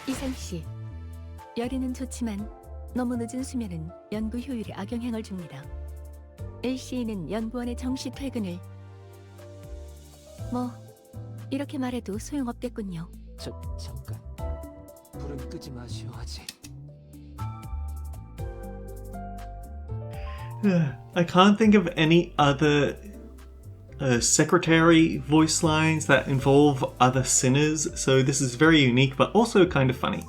이상 씨, 열이는 좋지만 너무 늦은 수면은 연구 효율에 악영향을 줍니다. LC는 연구원의 정시 퇴근을 이렇게 말해도 소용없겠군요. 잠깐. 불은 끄지 마시오 하지. I can't think of any other secretary voice lines that involve other sinners, so this is very unique but also kind of funny.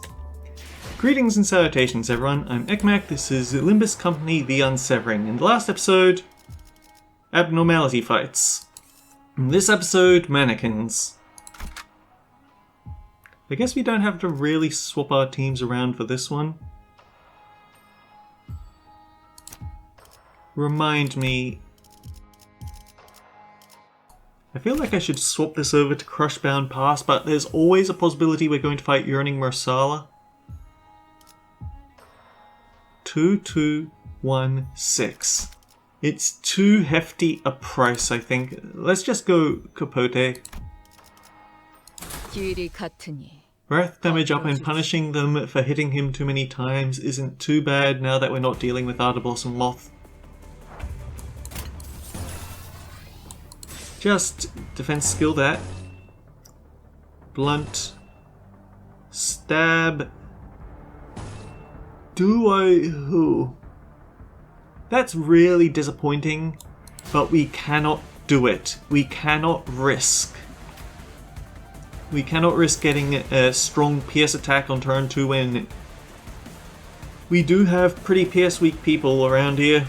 Greetings and salutations everyone, I'm Ekmak, this is Limbus Company The Unsevering. In the last episode, abnormality fights. In this episode, mannequins. I guess we don't have to really swap our teams around for this one. Remind me. I feel like I should swap this over to Crushbound Pass, but there's always a possibility we're going to fight Yearning Marsala. 2216. It's too hefty a price, I think. Let's just go Capote. 길이 같으니 Breath damage up and punishing them for hitting him too many times isn't too bad now that we're not dealing with Artiblossom Moth. Just defense skill that. Blunt. Stab. That's really disappointing, but we cannot do it. We cannot risk. We cannot risk getting a strong pierce attack on turn 2 when we do have pretty pierce weak people around here.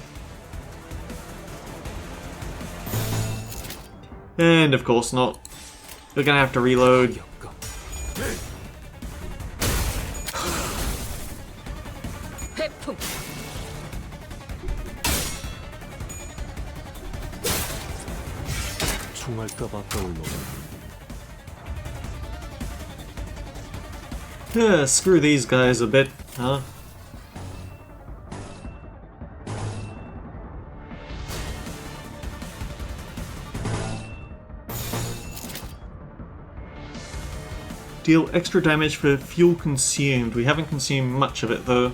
And of course not. We're gonna have to reload. Screw these guys a bit, huh? Deal extra damage for fuel consumed. We haven't consumed much of it though.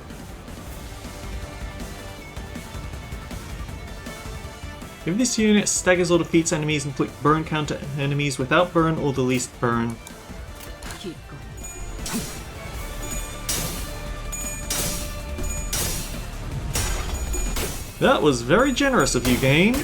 If this unit staggers or defeats enemies, inflict burn counter enemies without burn or the least burn. That was very generous of you, game.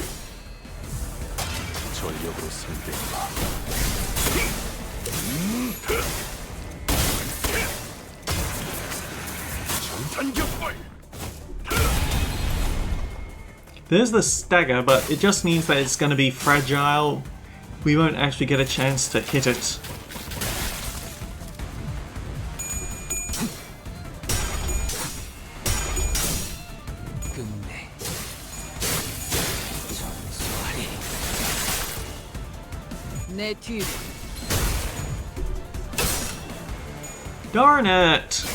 There's the stagger, but it just means that it's going to be fragile. We won't actually get a chance to hit it. Darn it!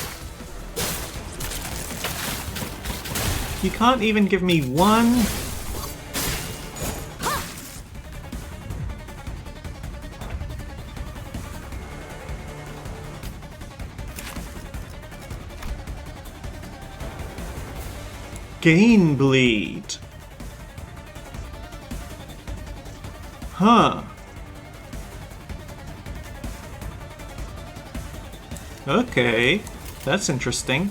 You can't even give me one? Gain bleed. Huh. Okay, that's interesting.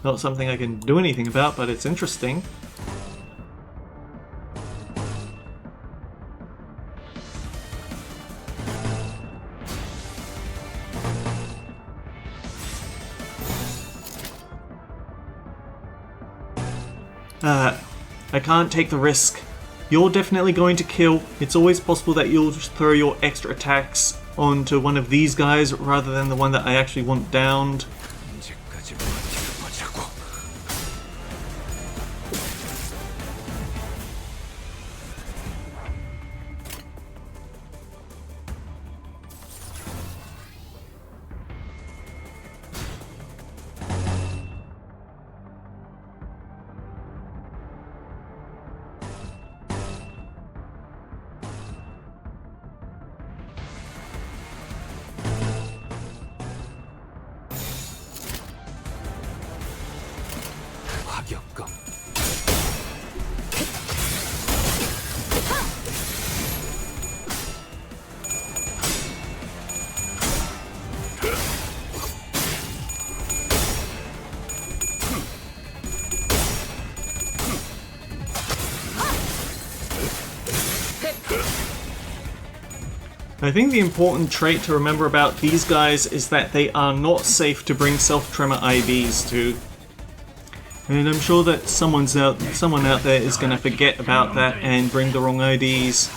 Not something I can do anything about, but it's interesting. I can't take the risk. You're definitely going to kill. It's always possible that you'll just throw your extra attacks onto one of these guys rather than the one that I actually want downed. 악역검. I think the important trait to remember about these guys is that they are not safe to bring self-tremor IVs to. And I'm sure that someone out there is going to forget about that and bring the wrong IDs.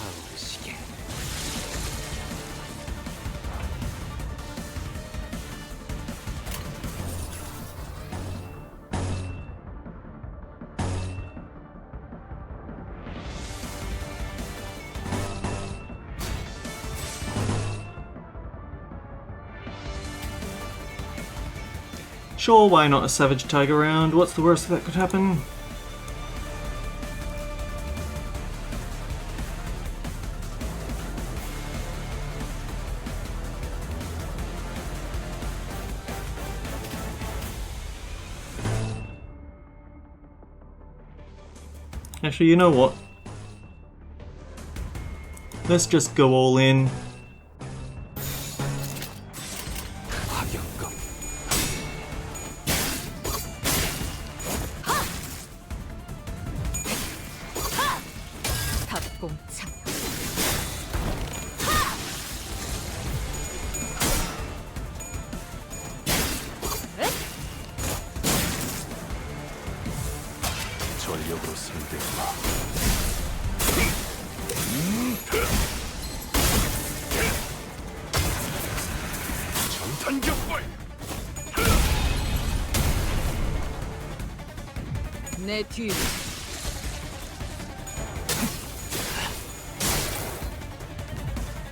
Sure, why not a Savage Tiger round? What's the worst that could happen? Actually, you know what? Let's just go all in. 전력으로 상대해봐. 정탄격발. 내 뒤로.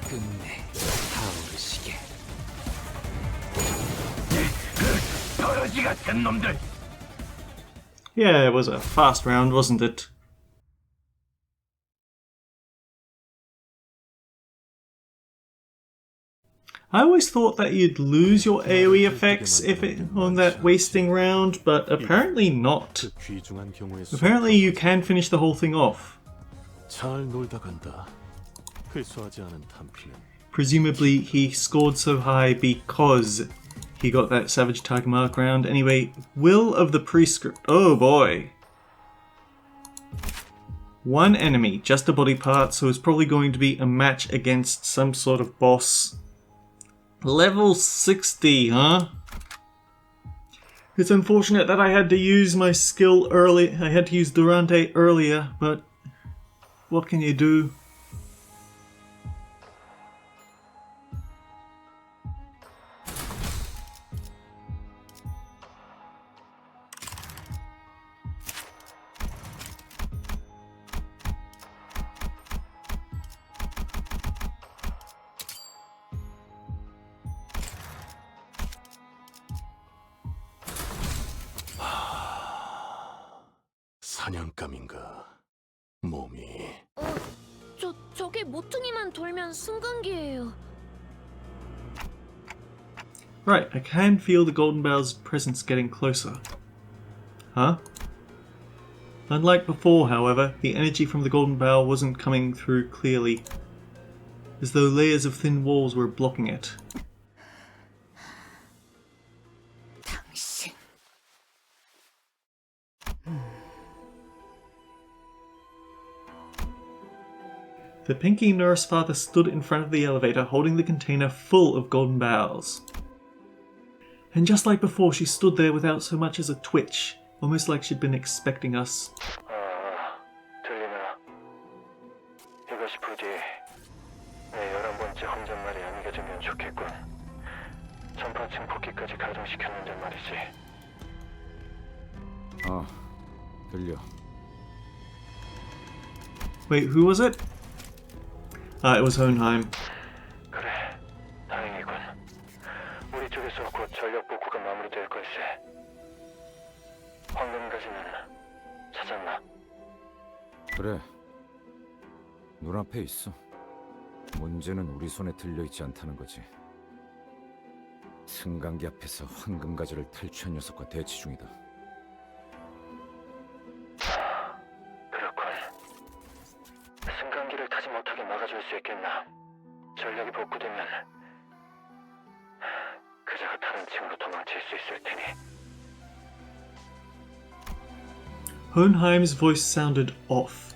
끝내 타오르시게. 떨어지 같은 놈들. Yeah, it was a fast round, wasn't it? I always thought that you'd lose your AoE effects on that wasting round, but apparently not. Apparently you can finish the whole thing off. 잘 놀다 간다. 회수하지 않은 탄피는 Presumably he scored so high because he got that Savage Tiger Mark round. Anyway, Will of the Prescript. Oh boy. One enemy, just a body part, so it's probably going to be a match against some sort of boss. Level 60, huh? It's unfortunate that I had to use my skill early. I had to use Durante earlier, but what can you do? 사냥감인가 몸이 저게 모퉁이만 돌면 승강기예요. Right, I can feel the Golden Bowl's presence getting closer. Huh? Unlike before, however, the energy from the Golden Bowl wasn't coming through clearly, as though layers of thin walls were blocking it. 당신. The Pinky Nurse Father stood in front of the elevator holding the container full of golden bowls. And just like before, she stood there without so much as a twitch, almost like she'd been expecting us. 들리나? 이것이 부디 내 11번째 혼잣말이 안겨지면 좋겠군. 전파층 복귀까지 가동시켰는데 말이지. 들려. Wait, who was it? It was Hohenheim. 그래, 다행이군. 우리 쪽에서 곧 전력 복구가 마무리될 걸세. 황금가지는 찾았나? 그래, 눈앞에 있어. 문제는 우리 손에 들려있지 않다는 거지. 승강기 앞에서 황금가지를 탈취한 녀석과 대치 중이다. 다른 층으로 도망칠 수 있을 테니. Hohenheim's voice sounded off,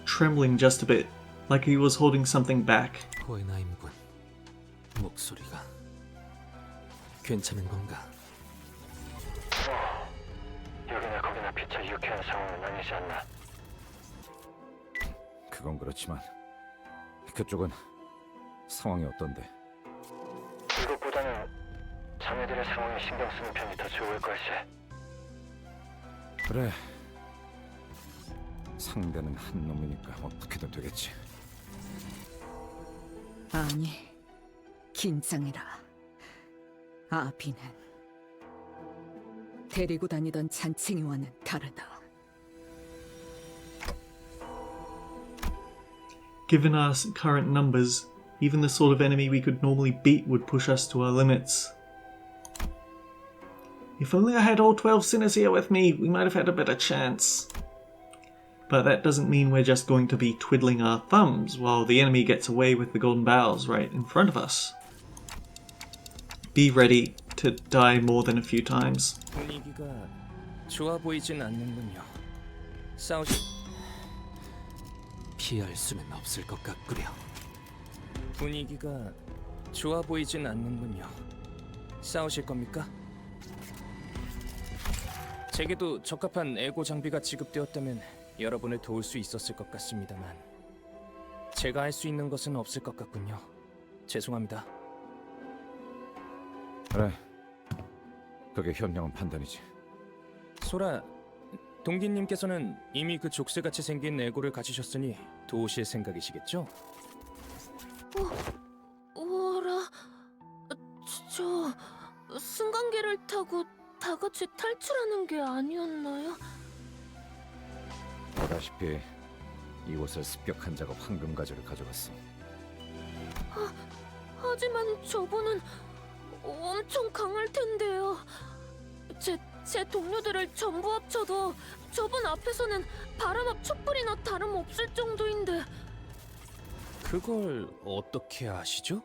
trembling just a bit, like he was holding something back. 호hen하임군. 목소리가 괜찮은 건가? 여기나 거기나 피차 유쾌한 상황은 아니지 않나? 그건 그렇지만 그쪽은 상황이 어떤데? 이것보다는 자네들의 상황에 신경 쓰는 편이 더 좋을 걸세. 그래. 상대는 한 놈이니까 어떻게든 되겠지. 아니, 긴장해라. 아비는 데리고 다니던 잔챙이와는 다르다. Given our current numbers, even the sort of enemy we could normally beat would push us to our limits. If only I had all 12 sinners here with me, we might have had a better chance. But that doesn't mean we're just going to be twiddling our thumbs while the enemy gets away with the golden barrels right in front of us. Be ready to die more than a few times. 분위기가 좋아 보이진 않는군요. 피할 수는 없을 것 같구려. 분위기가 좋아 보이진 않는군요. 싸우실 겁니까? 제게도 적합한 에고 장비가 지급되었다면 여러분을 도울 수 있었을 것 같습니다만 제가 할 수 있는 것은 없을 것 같군요. 죄송합니다. 그래. 그게 현명한 판단이지. 소라, 동기님께서는 이미 그 족쇄같이 생긴 에고를 가지셨으니 도우실 생각이시겠죠? 오라, 저 승강기를 타고 다 같이 탈출하는 게 아니었나요? 보다시피 이곳을 습격한 자가 황금가지를 가져갔어. 하지만 저분은 엄청 강할 텐데요. 제 동료들을 전부 합쳐도 저분 앞에서는 바람 앞 촛불이나 다름없을 정도인데. 그걸 어떻게 아시죠?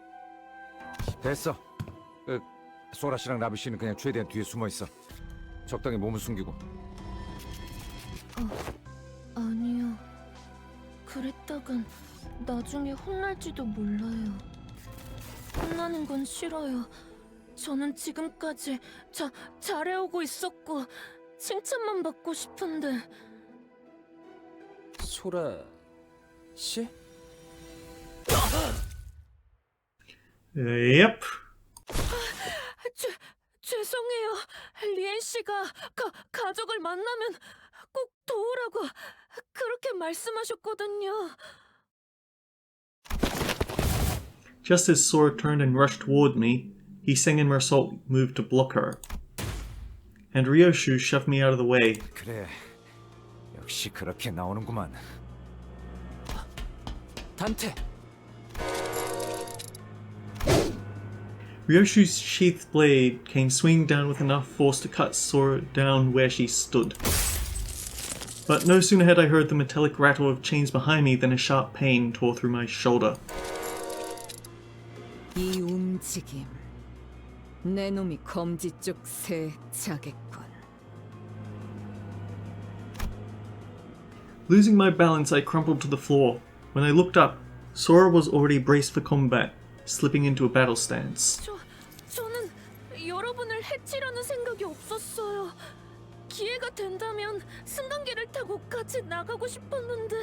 됐어. 소라 씨랑 라비 씨는 그냥 최대한 뒤에 숨어 있어. 적당히 몸을 숨기고. 아니요. 그랬다간 나중에 혼날지도 몰라요. 혼나는 건 싫어요. 저는 지금까지 잘해오고 있었고 칭찬만 받고 싶은데. 소라 씨? Yep. 죄송해요. 리엔 씨가 가족을 만나면 꼭 도우라고 그렇게 말씀하셨거든요. Just as Sora turned and rushed toward me, Hiseng and Mersault moved to block her. And Ryoshu shoved me out of the way. 그래. 역시 그렇게 나오는구만. 단테! Ryoshu's sheathed blade came swinging down with enough force to cut Sora down where she stood. But no sooner had I heard the metallic rattle of chains behind me than a sharp pain tore through my shoulder. 이 움직임, 내 놈이 검지 쪽 세자겠군. Losing my balance, I crumpled to the floor. When I looked up, Sora was already braced for combat, slipping into a battle stance. 저는 여러분을 해치려는 생각이 없었어요. 기회가 된다면 승강기를 타고 같이 나가고 싶었는데.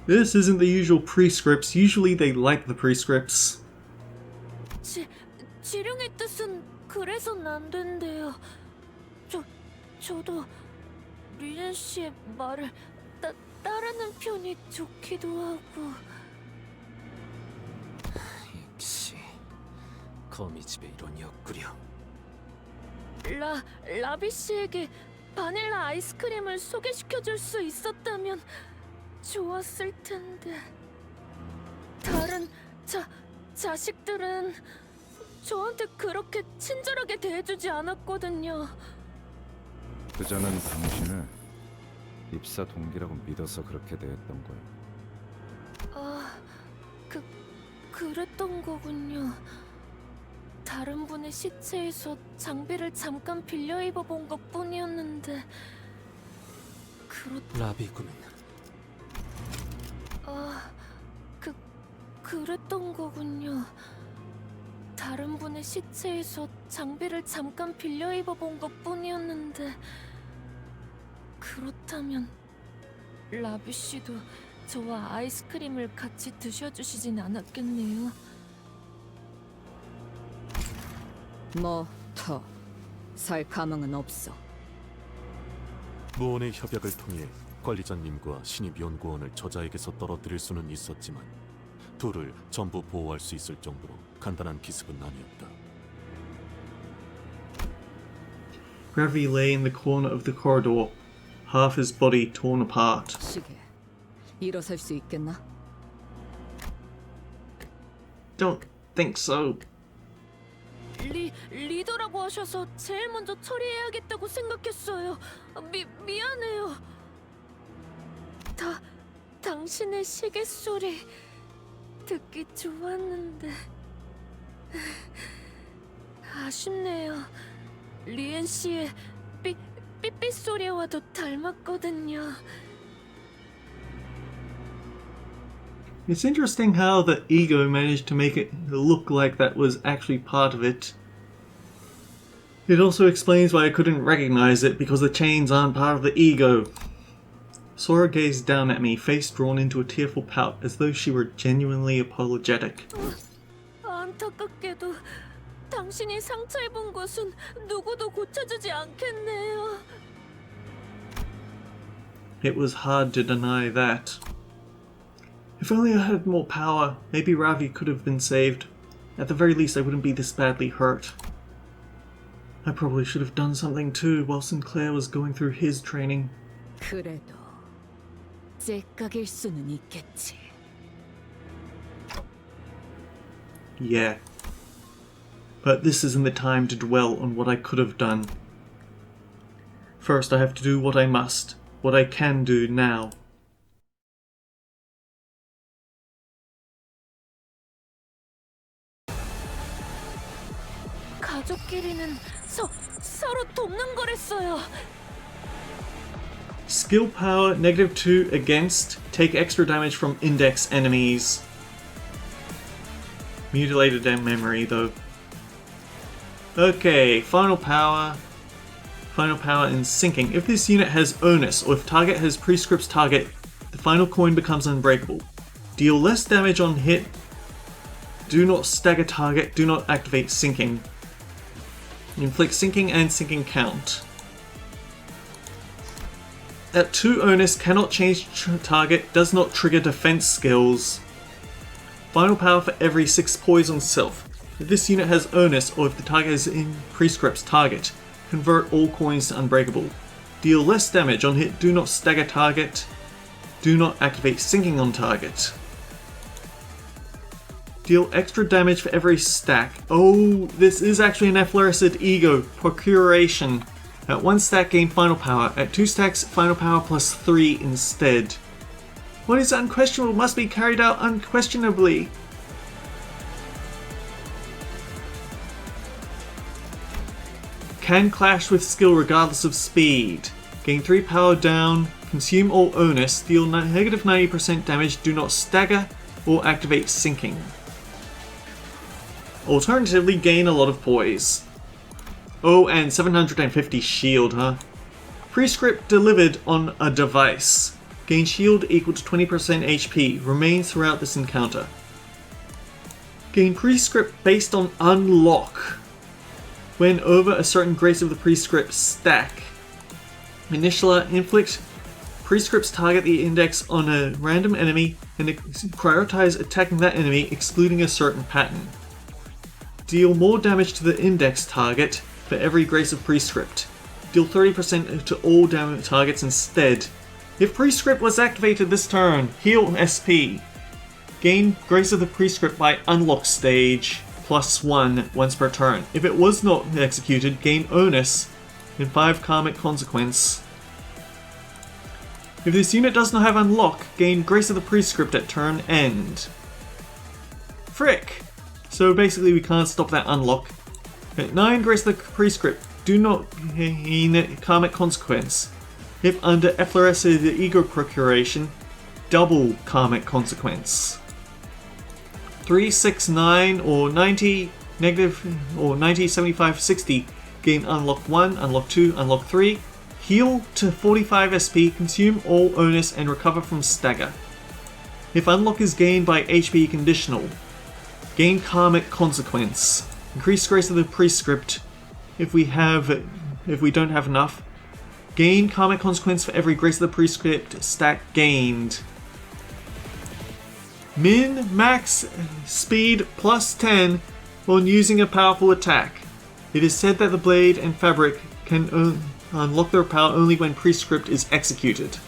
This isn't the usual prescripts. Usually they like the prescripts. 지령의 뜻은 그래선 안 된대요. 저도 리엔 씨의 말을 따르는 편이 좋기도 하고. 역시 거미집의 이론이었구려. 라비 씨에게 바닐라 아이스크림을 소개시켜줄 수 있었다면 좋았을 텐데. 다른 자식들은 저한테 그렇게 친절하게 대해주지 않았거든요. 그자는 당신을 입사 동기라고 믿어서 그렇게 대했던 거야. 아, 그랬던 거군요. 다른 분의 시체에서 장비를 잠깐 빌려 입어본 것뿐이었는데 라비군. 그랬던 거군요. 다른 분의 시체에서 장비를 잠깐 빌려 입어본 것뿐이었는데 그렇다면 라비 씨도 저와 아이스크림을 같이 드셔주시진 않았겠네요. 뭐 더 살 가망은 없어. 무언의 협약을 통해 관리자님과 신입 연구원을 저자에게서 떨어뜨릴 수는 있었지만 둘을 전부 보호할 수 있을 정도로 간단한 기습은 아니었다. Ravi lay in the corner of the corridor, half his body torn apart. 시계 일어설 수 있겠나? Don't think so. 리더라고 하셔서 제일 먼저 처리해야겠다고 생각했어요. 미안해요. 당신의 시계 소리 듣기 좋았는데 아쉽네요. 리엔 씨의 삐삐 소리와도 닮았거든요. It's interesting how the ego managed to make it look like that was actually part of it. It also explains why I couldn't recognize it, because the chains aren't part of the ego. Sora gazed down at me, face drawn into a tearful pout, as though she were genuinely apologetic. 안타깝게도 당신이 상처 입은 곳은 누구도 고쳐주지 않겠네요. It was hard to deny that. If only I had more power, maybe Ravi could have been saved. At the very least, I wouldn't be this badly hurt. I probably should have done something too while Sinclair was going through his training. 그래도 째깍일 수는 있겠지. Yeah. But this isn't the time to dwell on what I could have done. First, I have to do what I must, what I can do now. 가족끼리는 서로 돕는 거랬어요. Skill power, -2 against, take extra damage from index enemies. Mutilated their memory though. Okay, final power. Final power in sinking. If this unit has onus, or if target has Prescript's target, the final coin becomes unbreakable. Deal less damage on hit. Do not stagger target, do not activate sinking. Inflict sinking and sinking count. At 2 onus, cannot change target, does not trigger defense skills. Final power for every 6 poison self. If this unit has onus, or if the target is in Prescript's target, convert all coins to unbreakable. Deal less damage on hit, do not stagger target, do not activate sinking on target. Deal extra damage for every stack. Oh, this is actually an Efflorescent Ego. Procuration. At 1 stack, gain final power. At 2 stacks, final power plus 3 instead. What is unquestionable must be carried out unquestionably. Can clash with skill regardless of speed. Gain 3 power down. Consume all onus. Deal negative 90% damage. Do not stagger or activate sinking. Alternatively, gain a lot of poise. Oh, and 750 shield, huh? Prescript delivered on a device. Gain shield equal to 20% HP. Remains throughout this encounter. Gain Prescript based on unlock. When over a certain Grace of the Prescript stack. Initialer, inflict Prescripts target the index on a random enemy and prioritize attacking that enemy, excluding a certain pattern. Deal more damage to the index target for every Grace of Prescript. Deal 30% to all damage targets instead. If Prescript was activated this turn, heal SP. Gain Grace of the Prescript by unlock stage, +1 once per turn. If it was not executed, gain onus and 5 karmic consequence. If this unit does not have unlock, gain Grace of the Prescript at turn end. Frick! So basically we can't stop that unlock. At 9, grace the Prescript. Do not gain karmic consequence. If under effloresced ego procuration, double karmic consequence. 3, 6, 9, or 90, negative, or 90, 75, 60. Gain unlock 1, unlock 2, unlock 3. Heal to 45 SP, consume all onus, and recover from stagger. If unlock is gained by HP conditional, gain karmic consequence. Increase grace of the Prescript if we don't have enough. Gain karmic consequence for every grace of the Prescript stack gained. Min max speed plus 10 when using a powerful attack. It is said that the blade and fabric can unlock their power only when Prescript is executed.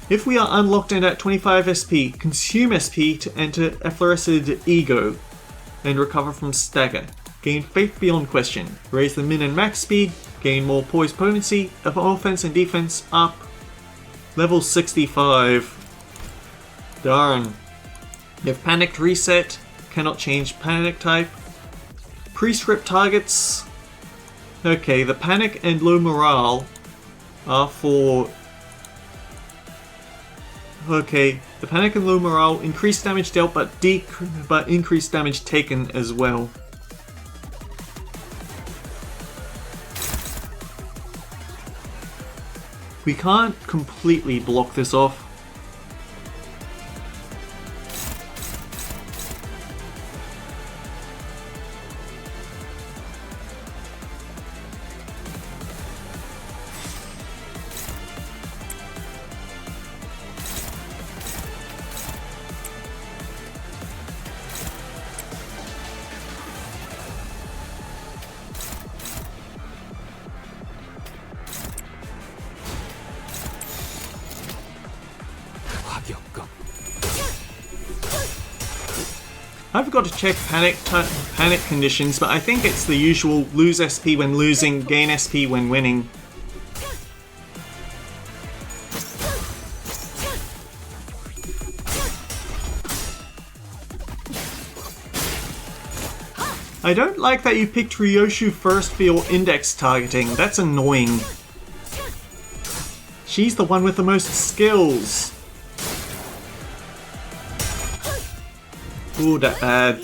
If we are unlocked and at 25 SP, consume SP to enter effloresced ego and recover from stagger. Gain faith beyond question. Raise the min and max speed. Gain more poise potency of offense and defense up. Level 65. Darn. If panicked reset, cannot change panic type. Prescript targets. Okay, the panic and low morale are for... Okay, the panic and low morale increase damage dealt but increase damage taken as well. We can't completely block this off. I forgot to check panic conditions, but I think it's the usual lose SP when losing, gain SP when winning. I don't like that you picked Ryoshu first for your index targeting. That's annoying. She's the one with the most skills. Ooh, that bad.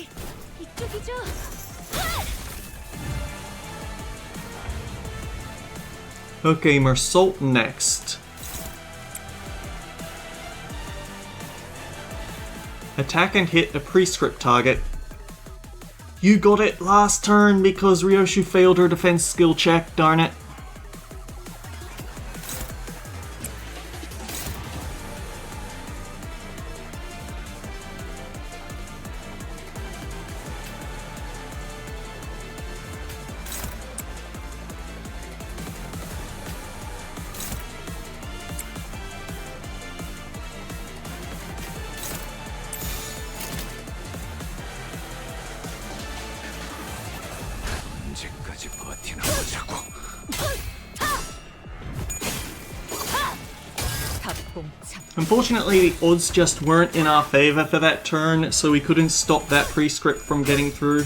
Okay, Mersault next. Attack and hit a Prescript target. You got it last turn because Ryoshu failed her defense skill check, darn it. Unfortunately, the odds just weren't in our favor for that turn, so we couldn't stop that Prescript from getting through.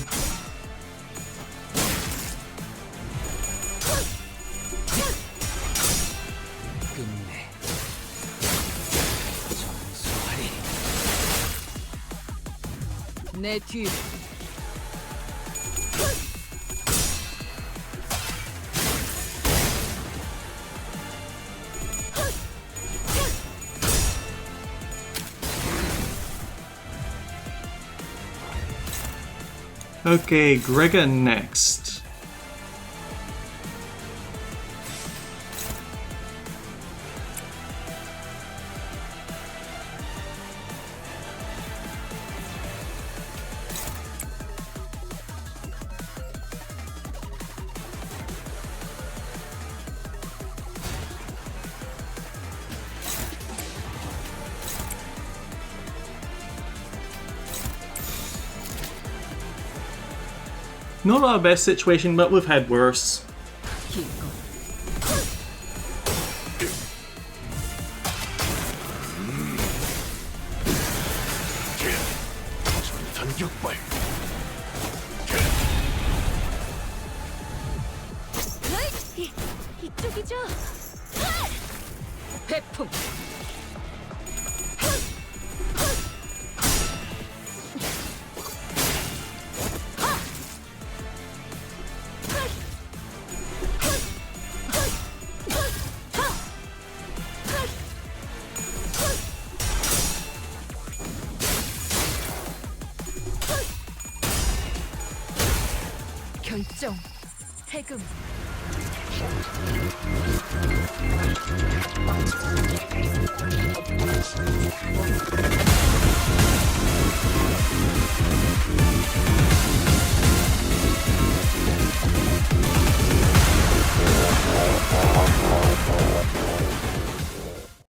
Okay, Gregor next. Not our best situation, but we've had worse. 이쪽이죠? 회풍. 결정. 해금.